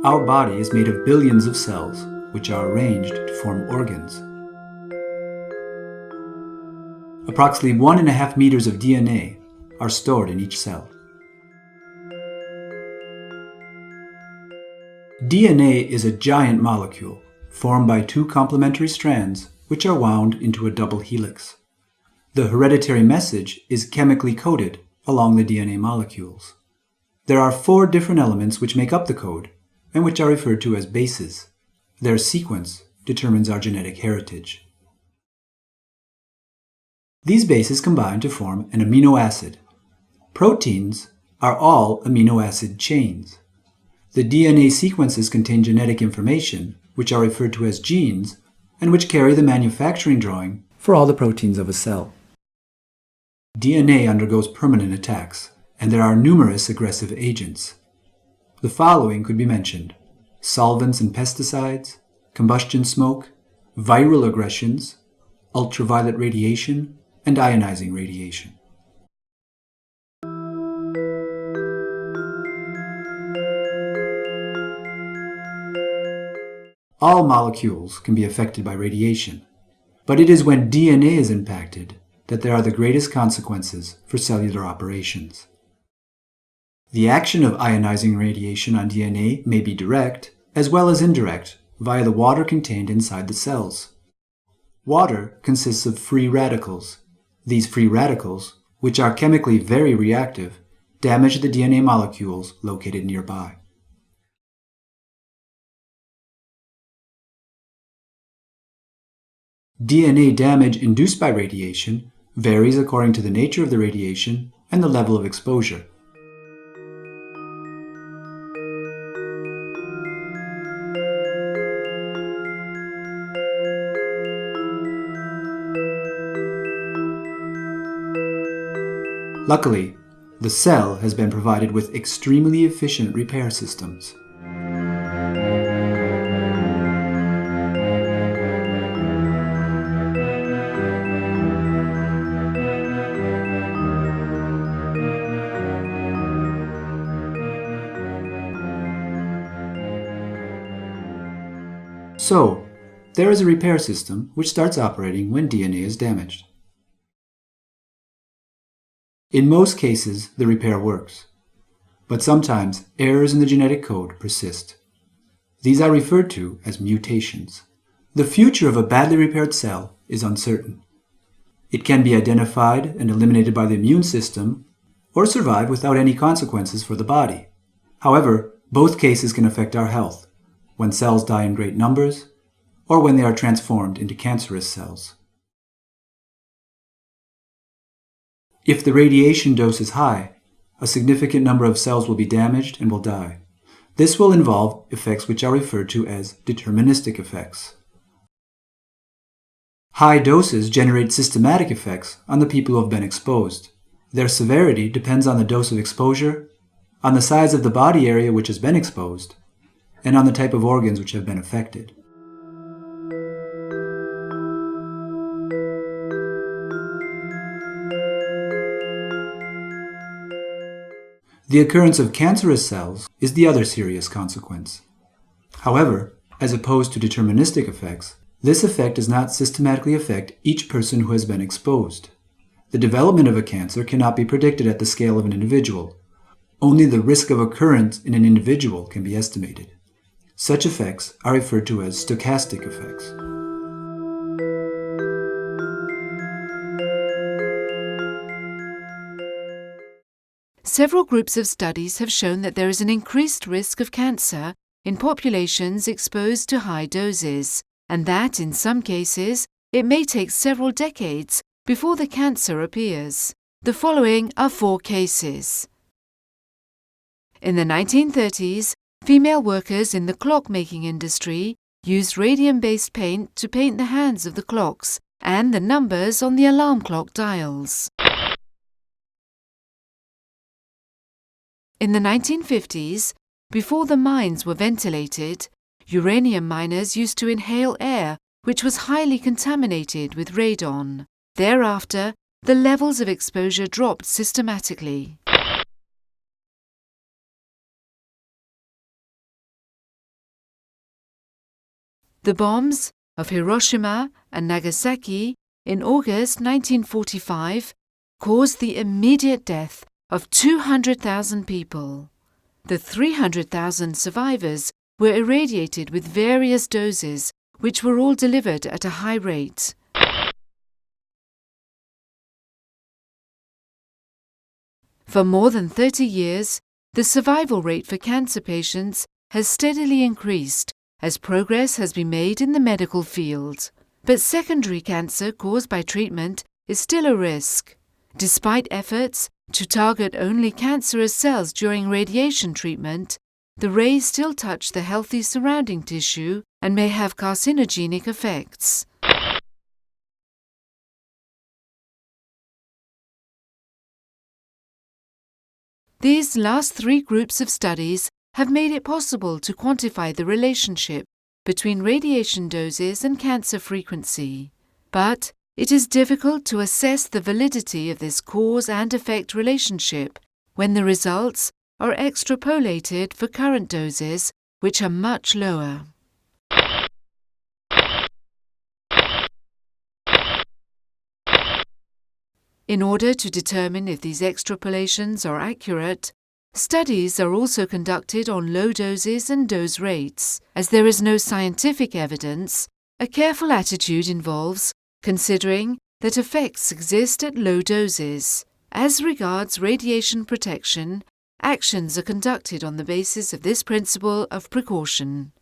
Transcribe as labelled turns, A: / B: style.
A: Our body is made of billions of cells, which are arranged to form organs. Approximately 1.5 meters of DNA are stored in each cell. DNA is a giant molecule formed by two complementary strands which are wound into a double helix. The hereditary message is chemically coded along the DNA molecules. There are 4 different elements which make up the code and which are referred to as bases. Their sequence determines our genetic heritage. These bases combine to form an amino acid. Proteins are all amino acid chains. The DNA sequences contain genetic information, which are referred to as genes, and which carry the manufacturing drawing for all the proteins of a cell. DNA undergoes permanent attacks, and there are numerous aggressive agents. The following could be mentioned: solvents and pesticides, combustion smoke, viral aggressions, ultraviolet radiation, and ionizing radiation. All molecules can be affected by radiation, but it is when DNA is impacted that there are the greatest consequences for cellular operations. The action of ionizing radiation on DNA may be direct, as well as indirect, via the water contained inside the cells. Water consists of free radicals. These free radicals, which are chemically very reactive, damage the DNA molecules located nearby. DNA damage induced by radiation varies according to the nature of the radiation and the level of exposure. Luckily, the cell has been provided with extremely efficient repair systems. So, there is a repair system which starts operating when DNA is damaged. In most cases, the repair works, but sometimes errors in the genetic code persist. These are referred to as mutations. The future of a badly repaired cell is uncertain. It can be identified and eliminated by the immune system, or survive without any consequences for the body. However, both cases can affect our health, when cells die in great numbers, or when they are transformed into cancerous cells. If the radiation dose is high, a significant number of cells will be damaged and will die. This will involve effects which are referred to as deterministic effects. High doses generate systematic effects on the people who have been exposed. Their severity depends on the dose of exposure, on the size of the body area which has been exposed, and on the type of organs which have been affected. The occurrence of cancerous cells is the other serious consequence. However, as opposed to deterministic effects, this effect does not systematically affect each person who has been exposed. The development of a cancer cannot be predicted at the scale of an individual. Only the risk of occurrence in an individual can be estimated. Such effects are referred to as stochastic effects.
B: Several groups of studies have shown that there is an increased risk of cancer in populations exposed to high doses, and that, in some cases, it may take several decades before the cancer appears. The following are 4 cases. In the 1930s, female workers in the clock-making industry used radium-based paint to paint the hands of the clocks and the numbers on the alarm clock dials. In the 1950s, before the mines were ventilated, uranium miners used to inhale air which was highly contaminated with radon. Thereafter, the levels of exposure dropped systematically. The bombs of Hiroshima and Nagasaki in August 1945 caused the immediate death of 200,000 people. The 300,000 survivors were irradiated with various doses, which were all delivered at a high rate. For more than 30 years, the survival rate for cancer patients has steadily increased as progress has been made in the medical field. But secondary cancer caused by treatment is still a risk. Despite efforts to target only cancerous cells during radiation treatment, the rays still touch the healthy surrounding tissue and may have carcinogenic effects. These last three groups of studies have made it possible to quantify the relationship between radiation doses and cancer frequency. But it is difficult to assess the validity of this cause and effect relationship when the results are extrapolated for current doses, which are much lower. In order to determine if these extrapolations are accurate, studies are also conducted on low doses and dose rates. As there is no scientific evidence, a careful attitude involves considering that effects exist at low doses. As regards radiation protection, actions are conducted on the basis of this principle of precaution.